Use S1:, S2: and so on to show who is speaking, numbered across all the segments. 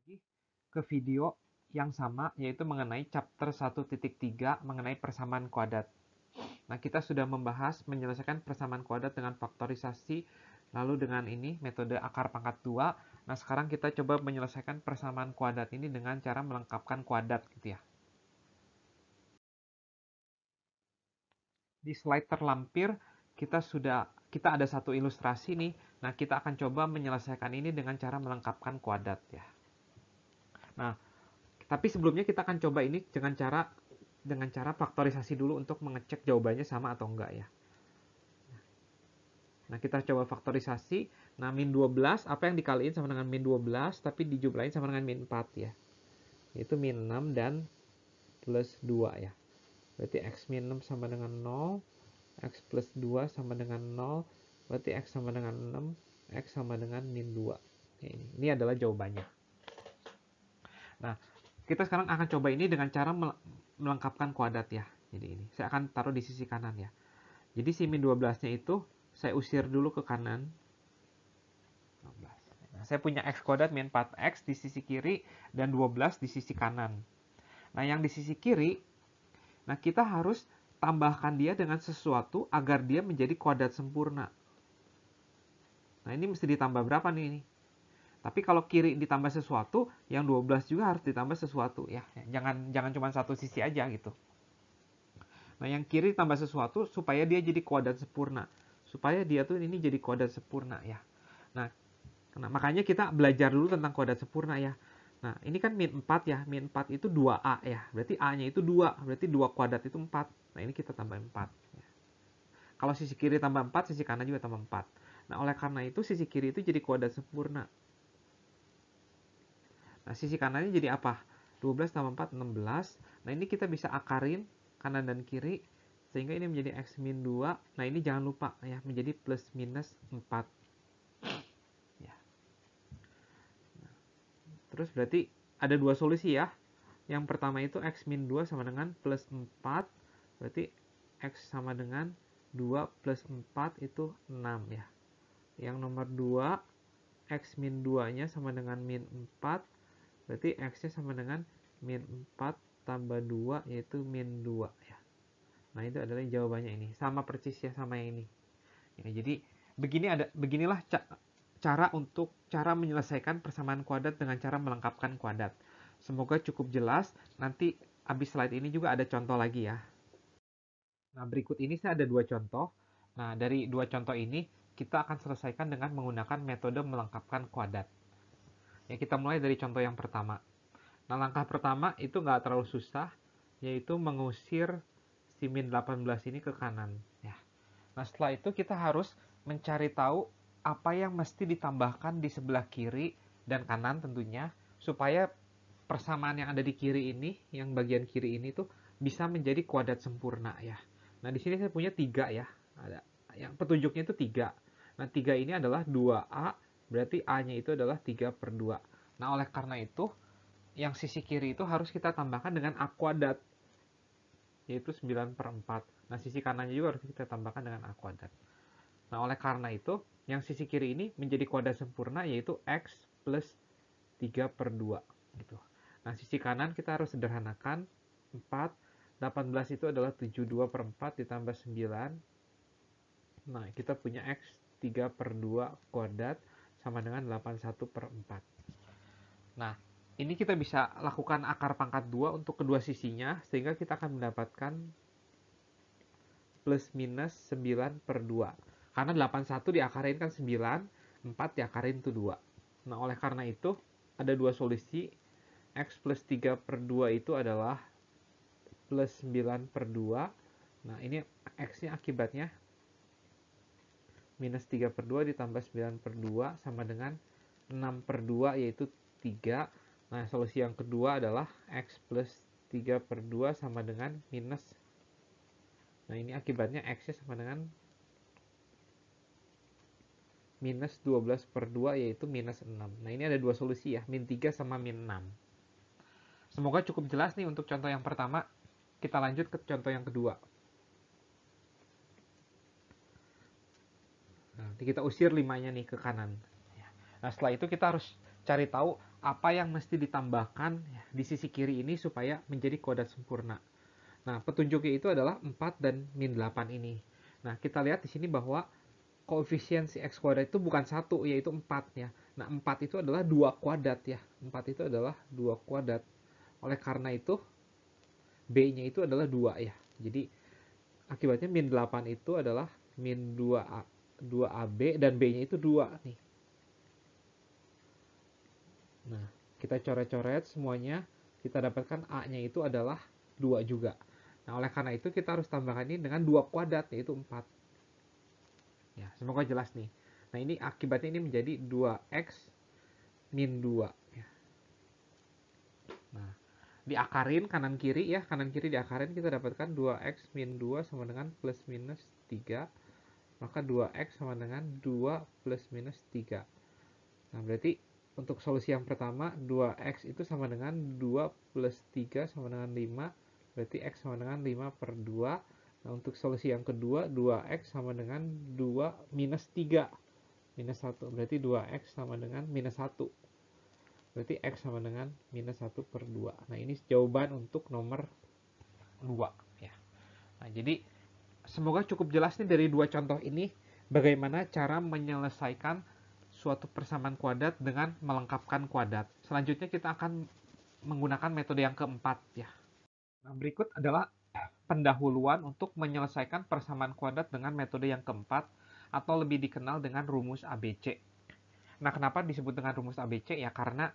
S1: lagi ke video yang sama, yaitu mengenai chapter 1.3 mengenai persamaan kuadrat. Nah, kita sudah membahas menyelesaikan persamaan kuadrat dengan faktorisasi, lalu dengan ini metode akar pangkat 2. Nah, sekarang kita coba menyelesaikan persamaan kuadrat ini dengan cara melengkapkan kuadrat gitu ya. Di slide terlampir kita ada satu ilustrasi nih. Nah, kita akan coba menyelesaikan ini dengan cara melengkapkan kuadrat ya. Nah, tapi sebelumnya kita akan coba ini dengan cara faktorisasi dulu untuk mengecek jawabannya sama atau enggak ya. Nah, kita coba faktorisasi. Nah, min 12, apa yang dikaliin sama dengan min 12, tapi dijumlahin sama dengan min 4 ya. Yaitu min 6 dan plus 2 ya. Berarti x min 6 sama dengan 0, x plus 2 sama dengan 0, berarti x sama dengan 6, x sama dengan min 2. Ini adalah jawabannya. Nah, kita sekarang akan coba ini dengan cara melengkapkan kuadrat ya. Jadi ini, saya akan taruh di sisi kanan ya. Jadi si min 12-nya itu saya usir dulu ke kanan. Nah, saya punya x kuadrat min 4x di sisi kiri dan 12 di sisi kanan. Nah, yang di sisi kiri, nah kita harus tambahkan dia dengan sesuatu agar dia menjadi kuadrat sempurna. Nah, ini mesti ditambah berapa nih? Tapi kalau kiri ditambah sesuatu, yang 12 juga harus ditambah sesuatu ya. Jangan cuma satu sisi aja gitu. Nah, yang kiri tambah sesuatu supaya dia jadi kuadrat sempurna. Supaya dia tuh ini jadi kuadrat sempurna ya. Nah, makanya kita belajar dulu tentang kuadrat sempurna ya. Nah, ini kan min 4 ya. Min 4 itu 2A ya. Berarti A-nya itu 2. Berarti 2 kuadrat itu 4. Nah, ini kita tambah 4. Ya. Kalau sisi kiri tambah 4, sisi kanan juga tambah 4. Nah, oleh karena itu sisi kiri itu jadi kuadrat sempurna. Nah, sisi kanannya jadi apa? 12 tambah 4, 16. Nah, ini kita bisa akarin kanan dan kiri. Sehingga ini menjadi x min 2. Nah, ini jangan lupa ya, menjadi plus minus 4. Ya. Nah, terus berarti ada dua solusi ya. Yang pertama itu x min 2 sama dengan plus 4. Berarti x sama dengan 2 plus 4 itu 6 ya. Yang nomor 2, x min 2-nya sama dengan min 4. Berarti x-nya sama dengan min 4 tambah 2, yaitu min 2 ya. Nah, itu adalah jawabannya ini. Sama persis ya sama yang ini. Ya, jadi beginilah cara menyelesaikan persamaan kuadrat dengan cara melengkapkan kuadrat. Semoga cukup jelas. Nanti habis slide ini juga ada contoh lagi ya. Nah, berikut ini saya ada dua contoh. Nah, dari dua contoh ini kita akan selesaikan dengan menggunakan metode melengkapkan kuadrat. Ya, kita mulai dari contoh yang pertama. Nah, langkah pertama itu nggak terlalu susah, yaitu mengusir si min 18 ini ke kanan. Ya. Nah, setelah itu kita harus mencari tahu apa yang mesti ditambahkan di sebelah kiri dan kanan tentunya, supaya persamaan yang ada di kiri ini, yang bagian kiri ini tuh bisa menjadi kuadrat sempurna ya. Nah, di sini saya punya 3 ya. Ada yang petunjuknya itu 3. Nah, 3 ini adalah 2A, berarti A-nya itu adalah 3 per 2. Nah, oleh karena itu, yang sisi kiri itu harus kita tambahkan dengan A kuadrat, yaitu 9 per 4. Nah, sisi kanannya juga harus kita tambahkan dengan A kuadrat. Nah, oleh karena itu, yang sisi kiri ini menjadi kuadrat sempurna, yaitu X plus 3 per 2. Gitu. Nah, sisi kanan kita harus sederhanakan. 4, 18 itu adalah 72 per 4 ditambah 9. Nah, kita punya X 3 per 2 kuadrat sama dengan 81 per 4. Nah, ini kita bisa lakukan akar pangkat 2 untuk kedua sisinya, sehingga kita akan mendapatkan plus minus 9 per 2. Karena 81 diakarin kan 9, 4 diakarin itu 2. Nah, oleh karena itu, ada dua solusi. X plus 3 per 2 itu adalah plus 9 per 2. Nah, ini X-nya akibatnya minus 3 per 2 ditambah 9 per 2 sama dengan 6 per 2, yaitu 3. Nah, solusi yang kedua adalah X plus 3 per 2 sama dengan minus. Nah, ini akibatnya X-nya sama dengan minus 12 per 2, yaitu minus 6. Nah, ini ada dua solusi ya, min 3 sama min 6. Semoga cukup jelas nih untuk contoh yang pertama. Kita lanjut ke contoh yang kedua. Nanti kita usir 5-nya nih ke kanan. Nah, setelah itu kita harus cari tahu apa yang mesti ditambahkan ya, di sisi kiri ini supaya menjadi kuadrat sempurna. Nah, petunjuknya itu adalah 4 dan min 8 ini. Nah, kita lihat di sini bahwa koefisien si x kuadrat itu bukan 1, yaitu 4 ya. Nah, 4 itu adalah 2 kuadrat ya. 4 itu adalah 2 kuadrat. Oleh karena itu, B-nya itu adalah 2 ya. Jadi, akibatnya min 8 itu adalah min 2AB dan B-nya itu 2 nih. Nah, kita coret-coret semuanya, kita dapatkan A-nya itu adalah 2 juga. Nah, oleh karena itu kita harus tambahkan ini dengan 2 kuadrat, yaitu 4. Ya, semoga jelas nih. Nah, ini akibatnya ini menjadi 2x min 2. Ya. Nah, diakarin kanan kiri ya, kanan kiri diakarin kita dapatkan 2x min 2 sama dengan plus minus 3. Maka 2x sama dengan 2 plus minus 3. Nah, berarti untuk solusi yang pertama, 2x itu sama dengan 2 plus 3 sama dengan 5. Berarti x sama dengan 5 per 2. Nah, untuk solusi yang kedua, 2x sama dengan 2 minus 3. Minus 1. Berarti 2x sama dengan minus 1. Berarti x sama dengan minus 1 per 2. Nah, ini jawaban untuk nomor 2. Ya. Nah, jadi semoga cukup jelas nih dari dua contoh ini bagaimana cara menyelesaikan suatu persamaan kuadrat dengan melengkapkan kuadrat. Selanjutnya kita akan menggunakan metode yang keempat ya. Nah, berikut adalah pendahuluan untuk menyelesaikan persamaan kuadrat dengan metode yang keempat atau lebih dikenal dengan rumus ABC. Nah, kenapa disebut dengan rumus ABC? Ya karena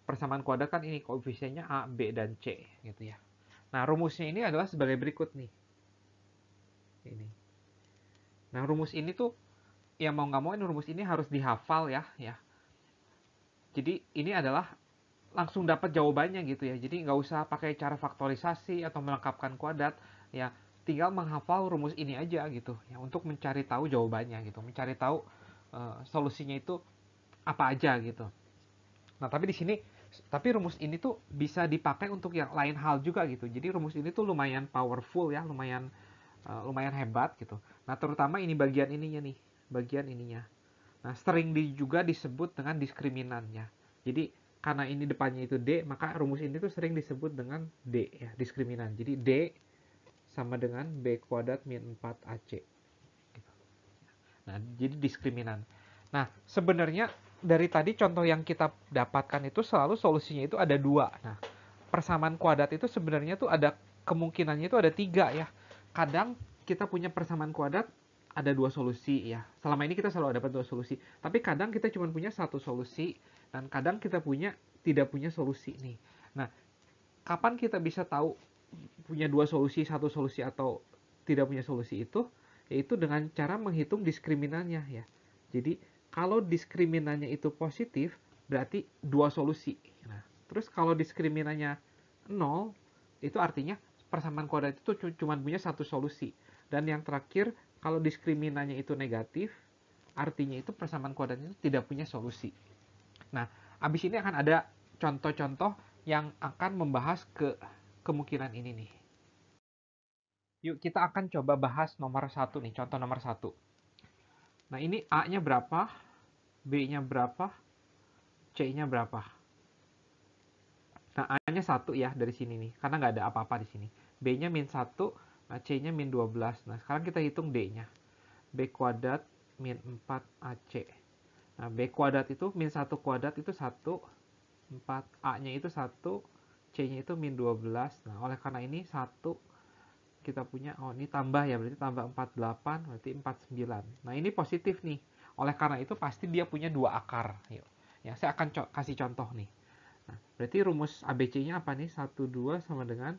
S1: persamaan kuadrat kan ini koefisiennya A, B, dan C gitu ya. Nah, rumusnya ini adalah sebagai berikut nih. Ini. Nah, rumus ini tuh ya mau nggak mau ini rumus ini harus dihafal ya. Jadi ini adalah langsung dapat jawabannya gitu ya. Jadi nggak usah pakai cara faktorisasi atau melengkapkan kuadrat ya. Tinggal menghafal rumus ini aja gitu ya untuk mencari tahu jawabannya gitu, mencari tahu solusinya itu apa aja gitu. Nah, tapi rumus ini tuh bisa dipakai untuk yang lain hal juga gitu. Jadi rumus ini tuh lumayan powerful ya, lumayan hebat gitu. Nah, terutama ini bagian ininya nih, bagian ininya. Nah, sering juga disebut dengan diskriminan ya. Jadi karena ini depannya itu D, maka rumus ini tuh sering disebut dengan D ya, diskriminan. Jadi D sama dengan B kuadrat min 4AC. Gitu. Nah, jadi diskriminan. Nah, sebenarnya dari tadi contoh yang kita dapatkan itu selalu solusinya itu ada dua. Nah, persamaan kuadrat itu sebenarnya tuh ada kemungkinannya itu ada tiga ya. Kadang kita punya persamaan kuadrat ada dua solusi ya. Selama ini kita selalu dapat dua solusi. Tapi kadang kita cuma punya satu solusi dan kadang kita tidak punya solusi nih. Nah, kapan kita bisa tahu punya dua solusi, satu solusi atau tidak punya solusi itu? Yaitu dengan cara menghitung diskriminannya ya. Jadi kalau diskriminannya itu positif, berarti dua solusi. Nah, terus kalau diskriminannya 0, itu artinya persamaan kuadrat itu cuma punya satu solusi. Dan yang terakhir, kalau diskriminannya itu negatif, artinya itu persamaan kuadrat itu tidak punya solusi. Nah, abis ini akan ada contoh-contoh yang akan membahas kemungkinan ini nih. Yuk kita akan coba bahas nomor satu nih, contoh nomor satu. Nah, ini A-nya berapa, B-nya berapa, C-nya berapa. Nah, A-nya 1 ya dari sini nih, karena nggak ada apa-apa di sini. B-nya min 1, nah C-nya min 12. Nah, sekarang kita hitung D-nya. B kuadrat min 4AC. Nah, B kuadrat itu min 1 kuadrat itu 1, 4. A-nya itu 1, C-nya itu min 12. Nah, oleh karena ini 1 kita punya, oh ini tambah ya, berarti tambah 48, berarti 49. Nah, ini positif nih. Oleh karena itu pasti dia punya dua akar. Yuk. Ya, saya akan kasih contoh nih. Nah, berarti rumus ABC-nya apa nih? 1, 2 sama dengan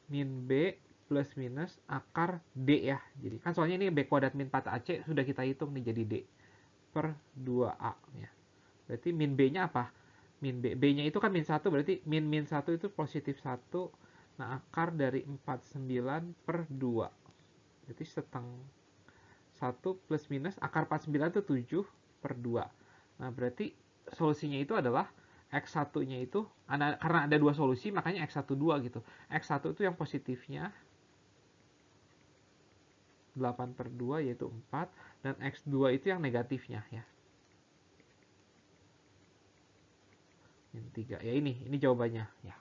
S1: min B plus minus akar D ya. Jadi kan soalnya ini B kuadrat min 4AC sudah kita hitung nih jadi D per 2A ya. Berarti min B-nya apa? Min B. B-nya itu kan min 1, berarti min 1 itu positif 1. Nah, akar dari 49 per 2. Berarti setengah 1 plus minus akar 49 itu 7 per 2. Nah, berarti solusinya itu adalah X1-nya itu, karena ada dua solusi, makanya X1 2 gitu. X1 itu yang positifnya 8 per 2 yaitu 4, dan X2 itu yang negatifnya ya. min 3. Ya ini jawabannya ya.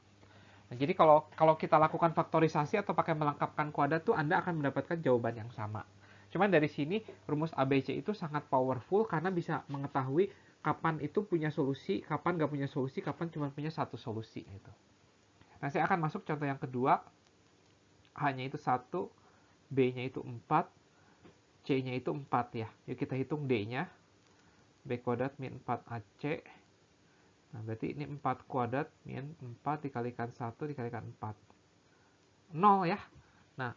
S1: Nah, jadi kalau kita lakukan faktorisasi atau pakai melengkapkan kuadrat tuh Anda akan mendapatkan jawaban yang sama. Cuman dari sini rumus ABC itu sangat powerful karena bisa mengetahui kapan itu punya solusi, kapan nggak punya solusi, kapan cuma punya satu solusi gitu. Nah, saya akan masuk contoh yang kedua. A-nya itu 1, B-nya itu 4, C-nya itu 4 ya. Yuk kita hitung D-nya. B kuadrat min 4AC. Nah, berarti ini 4 kuadrat min 4 dikalikan 1 dikalikan 4. 0 ya. Nah,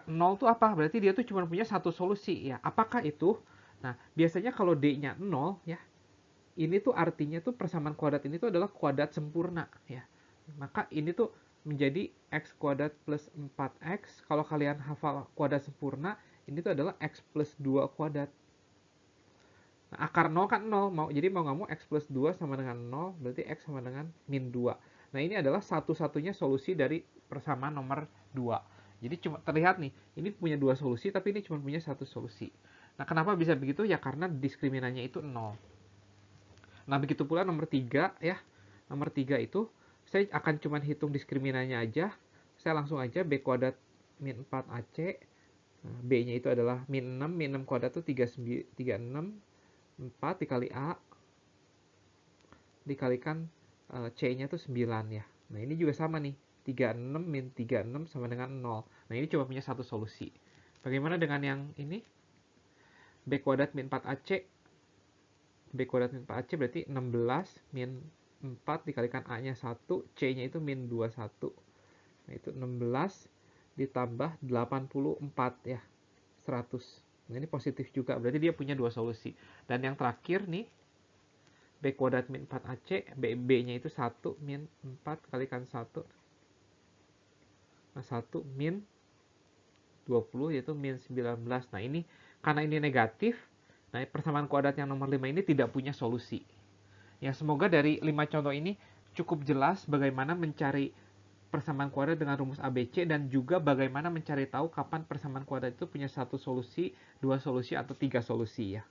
S1: 0 itu apa? Berarti dia tuh cuma punya satu solusi ya. Apakah itu? Nah, biasanya kalau D-nya 0 ya, ini tuh artinya tuh persamaan kuadrat ini tuh adalah kuadrat sempurna ya. Maka ini tuh menjadi x kuadrat plus 4x. Kalau kalian hafal kuadrat sempurna, ini tuh adalah x plus 2 kuadrat. Nah, akar 0 kan 0, jadi mau nggak mau x plus 2 sama dengan 0, berarti x sama dengan min 2. Nah, ini adalah satu-satunya solusi dari persamaan nomor 2. Jadi cuma terlihat nih, ini punya dua solusi, tapi ini cuma punya satu solusi. Nah, kenapa bisa begitu? Ya karena diskriminannya itu 0. Nah, begitu pula nomor 3 ya. Nomor 3 itu, saya akan cuma hitung diskriminannya aja. Saya langsung aja B kuadrat min 4AC. Nah, B-nya itu adalah min 6. Min 6 kuadrat itu 36. 4 dikali A dikalikan C-nya tuh 9 ya. Nah, ini juga sama nih. 36 min 36 sama dengan 0. Nah, ini cuma punya satu solusi. Bagaimana dengan yang ini? B kuadrat min 4AC. B kuadrat min 4AC berarti 16 min 4 dikalikan A-nya 1. C-nya itu min 21. Nah, itu 16 ditambah 84 ya. 100. Nah, ini positif juga, berarti dia punya dua solusi. Dan yang terakhir nih, B kuadrat min 4AC, B-nya itu 1 min 4 kalikan 1. Nah, 1 min 20 yaitu min 19. Nah, ini karena ini negatif, nah persamaan kuadrat yang nomor 5 ini tidak punya solusi. Ya, semoga dari 5 contoh ini cukup jelas bagaimana mencari persamaan kuadrat dengan rumus ABC dan juga bagaimana mencari tahu kapan persamaan kuadrat itu punya satu solusi, dua solusi, atau tiga solusi ya.